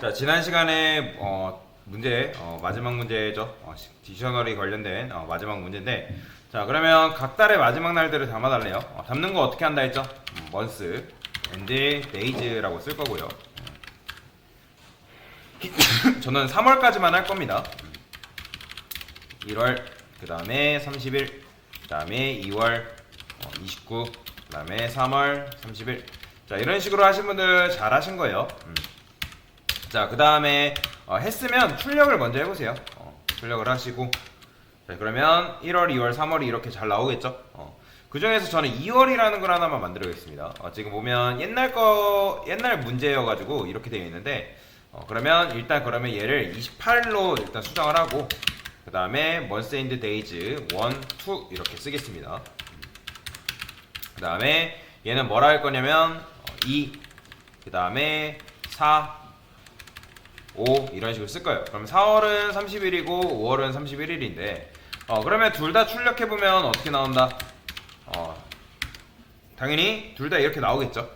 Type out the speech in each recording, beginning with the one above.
자, 지난 시간에 문제 마지막 문제죠. 디셔너리 관련된 마지막 문제인데, 자, 그러면 각 달의 마지막 날들을 담아달래요. 담는 거 어떻게 한다 했죠? months and days라고 쓸 거고요. 저는 3월까지만 할 겁니다. 1월, 그 다음에 30일, 그 다음에 2월 29, 그 다음에 3월 30일. 자, 이런 식으로 하신 분들 잘 하신 거예요. 자, 그 다음에 했으면 출력을 먼저 해보세요. 출력을 하시고, 자, 그러면 1월, 2월, 3월이 이렇게 잘 나오겠죠. 그 중에서 저는 2월이라는 걸 하나만 만들어야겠습니다. 지금 보면 옛날 문제여가지고 이렇게 되어 있는데, 그러면 일단 그러면 얘를 28로 일단 수정을 하고, 그 다음에 months and days 1, 2 이렇게 쓰겠습니다. 그 다음에 얘는 뭐라 할 거냐면 2, 그 다음에 4, 5 이런 식으로 쓸 거예요. 그럼 4월은 30일이고 5월은 31일인데 그러면 둘 다 출력해보면 어떻게 나온다? 당연히 둘 다 이렇게 나오겠죠.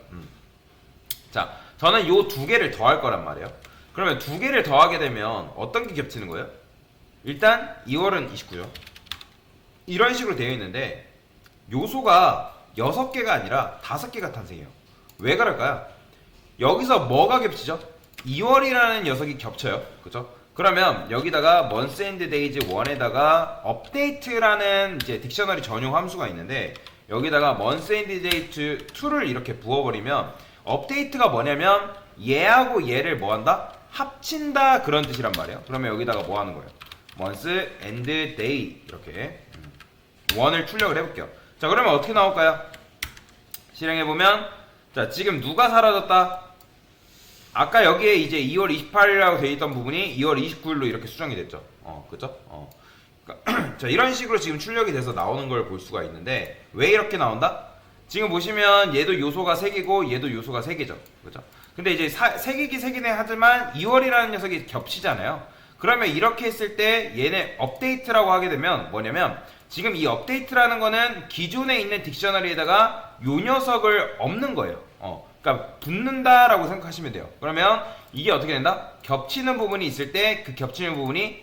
자, 저는 요 두 개를 더할 거란 말이에요. 그러면 두 개를 더하게 되면 어떤 게 겹치는 거예요? 일단 2월은 29죠. 이런 식으로 되어 있는데 요소가 6개가 아니라 5개가 탄생해요. 왜 그럴까요? 여기서 뭐가 겹치죠? 2월이라는 녀석이 겹쳐요. 그죠? 그러면 여기다가 months and days 1에다가 update라는 이제 딕셔너리 전용 함수가 있는데 여기다가 months and days 2를 이렇게 부어버리면 update가 뭐냐면 얘하고 얘를 뭐한다? 합친다 그런 뜻이란 말이에요. 그러면 여기다가 뭐 하는 거예요? months and day 이렇게 1을 출력을 해볼게요. 자, 그러면 어떻게 나올까요? 실행해보면 자, 지금 누가 사라졌다? 아까 여기에 이제 2월 28일이라고 되어 있던 부분이 2월 29일로 이렇게 수정이 됐죠. 그죠? 그러니까 자, 이런 식으로 지금 출력이 돼서 나오는 걸 볼 수가 있는데 왜 이렇게 나온다? 지금 보시면 얘도 요소가 3개고 얘도 요소가 3개죠. 그죠? 근데 이제 3개긴 3개네 하지만 2월이라는 녀석이 겹치잖아요. 그러면 이렇게 했을 때 얘네 업데이트라고 하게 되면 뭐냐면 지금 이 업데이트라는 거는 기존에 있는 딕셔너리에다가 요 녀석을 없는 거예요. 그러니까 붙는다라고 생각하시면 돼요. 그러면 이게 어떻게 된다? 겹치는 부분이 있을 때 그 겹치는 부분이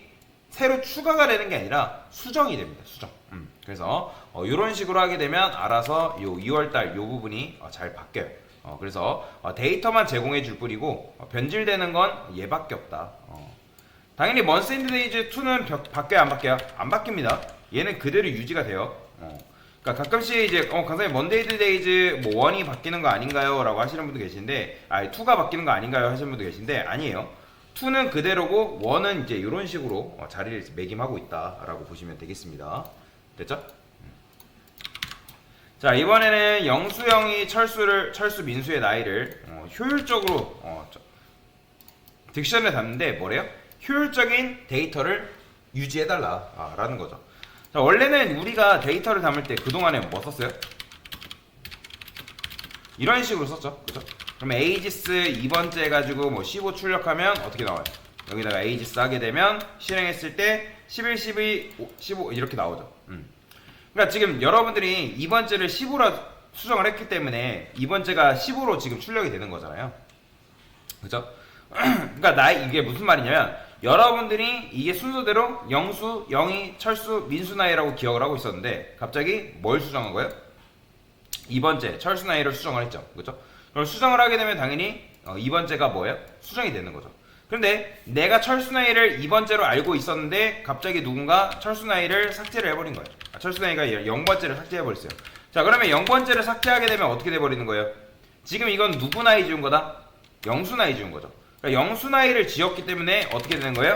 새로 추가가 되는 게 아니라 수정이 됩니다. 수정. 그래서 이런 식으로 하게 되면 알아서 요 2월달 요 부분이 잘 바뀌어요. 그래서 데이터만 제공해 줄 뿐이고 변질되는 건 얘밖에 없다. 당연히 months and days 2는 바뀌어요, 안 바뀌어요? 안 바뀝니다. 얘는 그대로 유지가 돼요. 그러니까 가끔씩 이제 강사님 monday days 뭐 1이 바뀌는 거 아닌가요? 라고 하시는 분도 계신데 2가 바뀌는 거 아닌가요? 하시는 분도 계신데 아니에요. 2는 그대로고 1은 이제 이런 식으로 자리를 매김하고 있다라고 보시면 되겠습니다. 됐죠? 자, 이번에는 영수형이 철수 민수의 나이를 효율적으로 딕션에 담는데 뭐래요? 효율적인 데이터를 유지해달라 라는 거죠. 자, 원래는 우리가 데이터를 담을 때 그동안에 뭐 썼어요? 이런 식으로 썼죠. 그죠? 그러면 aegis 2번째 해가지고 뭐 15 출력하면 어떻게 나와요? 여기다가 aegis 하게 되면 실행했을 때 11, 12, 15 이렇게 나오죠. 그러니까 지금 여러분들이 2번째를 15로 수정을 했기 때문에 2번째가 15로 지금 출력이 되는 거잖아요. 그죠? 그러니까 이게 무슨 말이냐면 여러분들이 이게 순서대로 영수, 영희, 철수, 민수 나이라고 기억을 하고 있었는데 갑자기 뭘 수정한 거예요? 2번째 철수 나이를 수정을 했죠. 그죠? 그럼 수정을 하게 되면 당연히 2번째가 뭐예요? 수정이 되는 거죠. 그런데 내가 철수 나이를 2번째로 알고 있었는데 갑자기 누군가 철수 나이를 삭제를 해버린 거예요. 철수 나이가 0번째를 삭제해버렸어요. 자, 그러면 0번째를 삭제하게 되면 어떻게 돼버리는 거예요? 지금 이건 누구 나이 지운 거다? 영수 나이 지운 거죠. 그러니까 영수 나이를 지었기 때문에 어떻게 되는 거예요?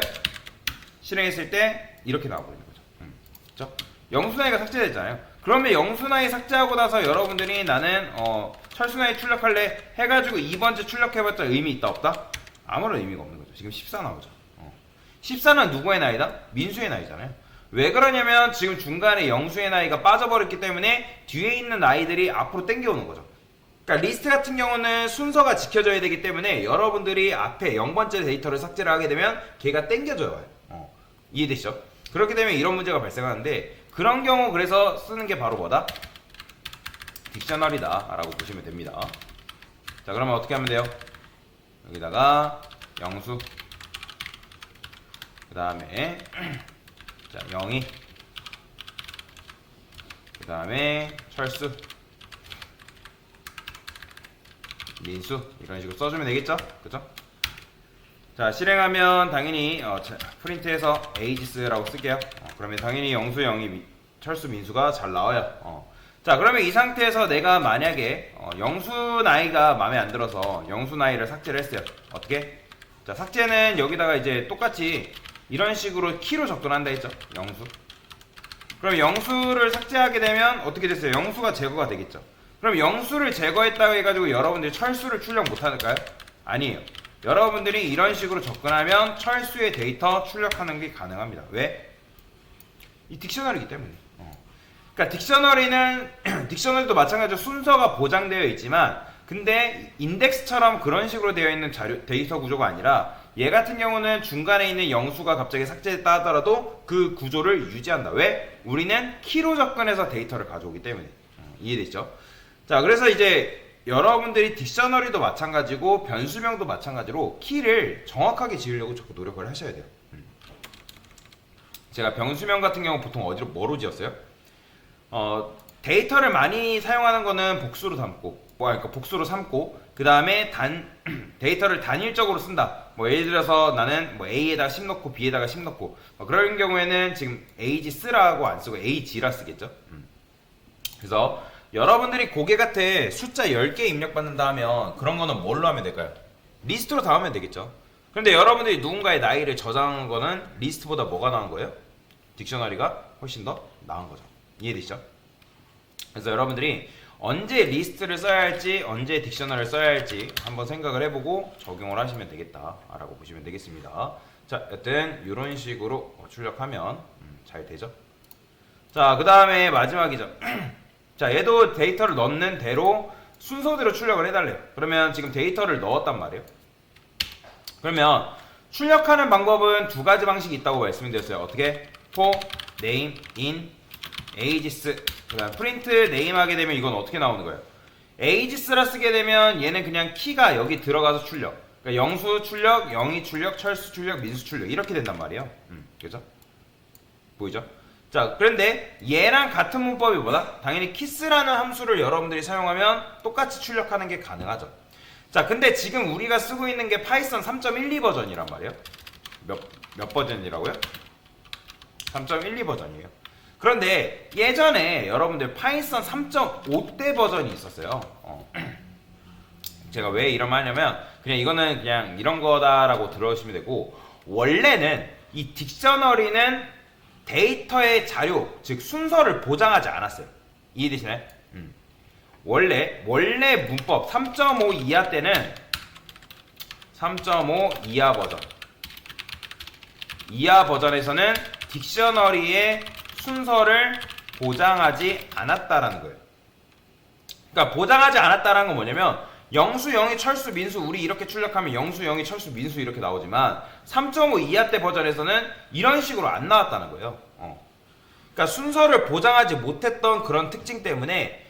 실행했을 때 이렇게 나와버리는 거죠. 그렇죠? 영수 나이가 삭제됐잖아요. 그러면 영수 나이 삭제하고 나서 여러분들이 나는 철수 나이 출력할래 해가지고 2번째 출력해봤자 의미 있다 없다? 아무런 의미가 없는 거죠. 지금 14 나오죠. 14는 누구의 나이다? 민수의 나이잖아요. 왜 그러냐면 지금 중간에 영수의 나이가 빠져버렸기 때문에 뒤에 있는 나이들이 앞으로 땡겨오는 거죠. 그러니까 리스트 같은 경우는 순서가 지켜져야 되기 때문에 여러분들이 앞에 0번째 데이터를 삭제를 하게 되면 걔가 땡겨져요. 이해되시죠? 그렇기 때문에 이런 문제가 발생하는데 그런 경우 그래서 쓰는 게 바로 뭐다? 딕셔너리다 라고 보시면 됩니다. 자, 그러면 어떻게 하면 돼요? 여기다가 영수. 그 다음에 자 영희. 그 다음에 철수, 민수 이런 식으로 써주면 되겠죠? 그죠? 자 실행하면 당연히 프린트해서 에이지스라고 쓸게요. 그러면 당연히 영수, 영희, 철수, 민수가 잘 나와요. 자 그러면 이 상태에서 내가 만약에 영수 나이가 마음에 안 들어서 영수 나이를 삭제를 했어요. 어떻게? 자 삭제는 여기다가 이제 똑같이 이런 식으로 키로 접근한다 했죠. 영수. 그럼 영수를 삭제하게 되면 어떻게 됐어요? 영수가 제거가 되겠죠. 그럼 영수를 제거했다고 해가지고 여러분들이 철수를 출력 못할까요? 아니에요. 여러분들이 이런 식으로 접근하면 철수의 데이터 출력하는 게 가능합니다. 왜? 이 딕셔너리이기 때문에. 그러니까 딕셔너리도 마찬가지로 순서가 보장되어 있지만 근데 인덱스처럼 그런 식으로 되어 있는 데이터 구조가 아니라 얘 같은 경우는 중간에 있는 영수가 갑자기 삭제됐다 하더라도 그 구조를 유지한다. 왜? 우리는 키로 접근해서 데이터를 가져오기 때문에. 이해되시죠? 자, 그래서 이제 여러분들이 딕셔너리도 마찬가지고 변수명도 마찬가지로 키를 정확하게 지으려고 자꾸 노력을 하셔야 돼요. 제가 변수명 같은 경우 보통 뭐로 지었어요? 데이터를 많이 사용하는 거는 복수로 삼고, 그러니까 복수로 삼고, 그 다음에 데이터를 단일적으로 쓴다. 뭐 예를 들어서 나는 뭐 A에다가 10 넣고 B에다가 10 넣고, 그런 경우에는 지금 AGS라고 안 쓰고 AG라 쓰겠죠. 그래서 여러분들이 고개 같아 숫자 10개 입력받는다 하면 그런 거는 뭘로 하면 될까요? 리스트로 다 하면 되겠죠. 그런데 여러분들이 누군가의 나이를 저장한 거는 리스트보다 뭐가 나은 거예요? 딕셔너리가 훨씬 더 나은 거죠. 이해되시죠? 그래서 여러분들이 언제 리스트를 써야 할지 언제 딕셔너리를 써야 할지 한번 생각을 해보고 적용을 하시면 되겠다 라고 보시면 되겠습니다. 자 여튼 이런 식으로 출력하면 잘 되죠. 자 그 다음에 마지막이죠. 자 얘도 데이터를 넣는 대로 순서대로 출력을 해달래요. 그러면 지금 데이터를 넣었단 말이에요. 그러면 출력하는 방법은 두 가지 방식이 있다고 말씀드렸어요. 어떻게? for, name, in, ages. 그다음 프린트 네임 하게 되면 이건 어떻게 나오는 거예요? ages라 쓰게 되면 얘는 그냥 키가 여기 들어가서 출력. 그러니까 영수 출력, 영희 출력, 철수 출력, 민수 출력 이렇게 된단 말이에요. 그죠? 보이죠? 자, 그런데 얘랑 같은 문법이 뭐다? 당연히 kiss라는 함수를 여러분들이 사용하면 똑같이 출력하는 게 가능하죠. 자, 근데 지금 우리가 쓰고 있는 게 파이썬 3.12 버전이란 말이에요. 몇 버전이라고요? 3.12 버전이에요. 그런데 예전에 여러분들 파이썬 3.5대 버전이 있었어요. 제가 왜 이런 말 하냐면 그냥 이거는 그냥 이런 거다라고 들어주시면 되고, 원래는 이 딕셔너리는 데이터의 자료, 즉 순서를 보장하지 않았어요. 이해되시나요? 원래 문법 3.5 이하 때는 3.5 이하 버전, 이하 버전에서는 딕셔너리의 순서를 보장하지 않았다라는 거예요. 그러니까 보장하지 않았다라는 건 뭐냐면 영수, 영희, 철수, 민수 우리 이렇게 출력하면 영수, 영희, 철수, 민수 이렇게 나오지만 3.5 이하 때 버전에서는 이런 식으로 안 나왔다는 거예요. 그러니까 순서를 보장하지 못했던 그런 특징 때문에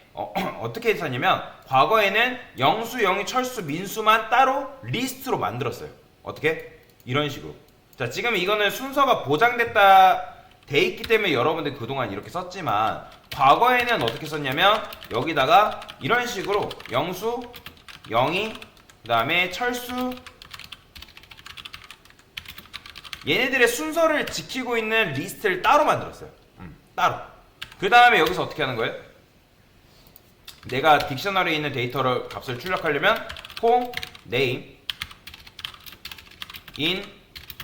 어떻게 했었냐면 과거에는 영수, 영희, 철수, 민수만 따로 리스트로 만들었어요. 어떻게? 이런 식으로. 자, 지금 이거는 순서가 보장됐다 돼 있기 때문에 여러분들 그동안 이렇게 썼지만 과거에는 어떻게 썼냐면 여기다가 이런 식으로 영수, 영희, 그 다음에 철수, 얘네들의 순서를 지키고 있는 리스트를 따로 만들었어요. 따로. 그 다음에 여기서 어떻게 하는 거예요? 내가 딕셔너리에 있는 데이터를 값을 출력하려면 for name in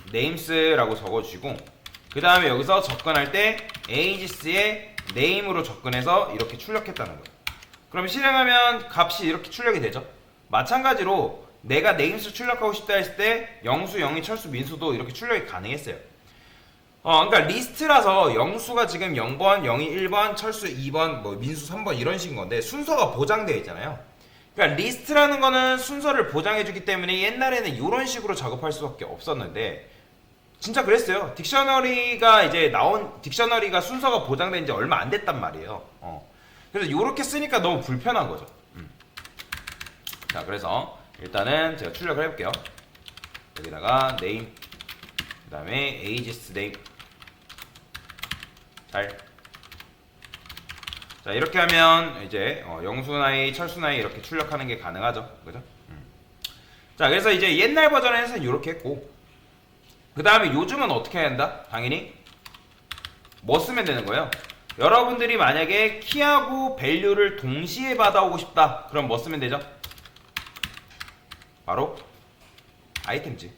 names라고 적어주시고, 그 다음에 여기서 접근할 때 ages의 name으로 접근해서 이렇게 출력했다는 거예요. 그럼 실행하면 값이 이렇게 출력이 되죠. 마찬가지로 내가 names 출력하고 싶다 했을 때 영수, 영희, 철수, 민수도 이렇게 출력이 가능했어요. 그러니까 리스트라서 영수가 지금 0번, 영희 1번, 철수 2번, 뭐 민수 3번 이런 식인 건데 순서가 보장되어 있잖아요. 그러니까 리스트라는 거는 순서를 보장해주기 때문에 옛날에는 이런 식으로 작업할 수밖에 없었는데 진짜 그랬어요. 딕셔너리가 순서가 보장된 지 얼마 안 됐단 말이에요. 그래서 이렇게 쓰니까 너무 불편한 거죠. 자, 그래서 일단은 제가 출력을 해볼게요. 여기다가 name, 그 다음에 ages name. 자, 이렇게 하면 이제 영수 나이, 철수 나이 이렇게 출력하는 게 가능하죠. 그죠? 자, 그래서 이제 옛날 버전에서는 이렇게 했고, 그 다음에 요즘은 어떻게 해야 한다? 당연히 뭐 쓰면 되는 거예요? 여러분들이 만약에 키하고 밸류를 동시에 받아오고 싶다. 그럼 뭐 쓰면 되죠? 바로 아이템즈.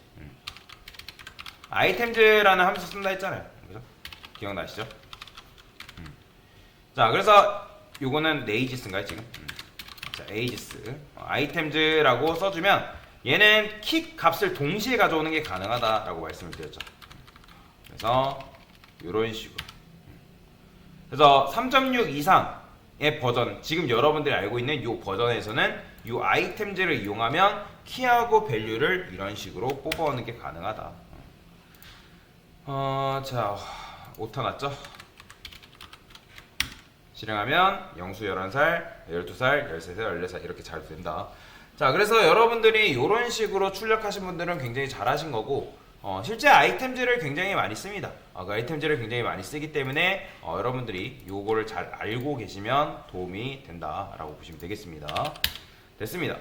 아이템즈라는 함수 쓴다 했잖아요. 그죠? 기억나시죠? 자, 그래서 요거는 네이지스인가요 지금? 자, 에이지스 아이템즈라고 써주면 얘는 키 값을 동시에 가져오는 게 가능하다라고 말씀을 드렸죠. 그래서 요런 식으로. 그래서 3.6 이상의 버전, 지금 여러분들이 알고 있는 요 버전에서는 요 아이템즈를 이용하면 키하고 밸류를 이런 식으로 뽑아오는 게 가능하다. 자, 오타 났죠? 실행하면 영수 11살, 12살, 13살, 14살 이렇게 잘 된다. 자, 그래서 여러분들이 이런 식으로 출력하신 분들은 굉장히 잘하신 거고, 실제 아이템즈를 굉장히 많이 씁니다. 그 아이템즈를 굉장히 많이 쓰기 때문에 여러분들이 요거를 잘 알고 계시면 도움이 된다라고 보시면 되겠습니다. 됐습니다.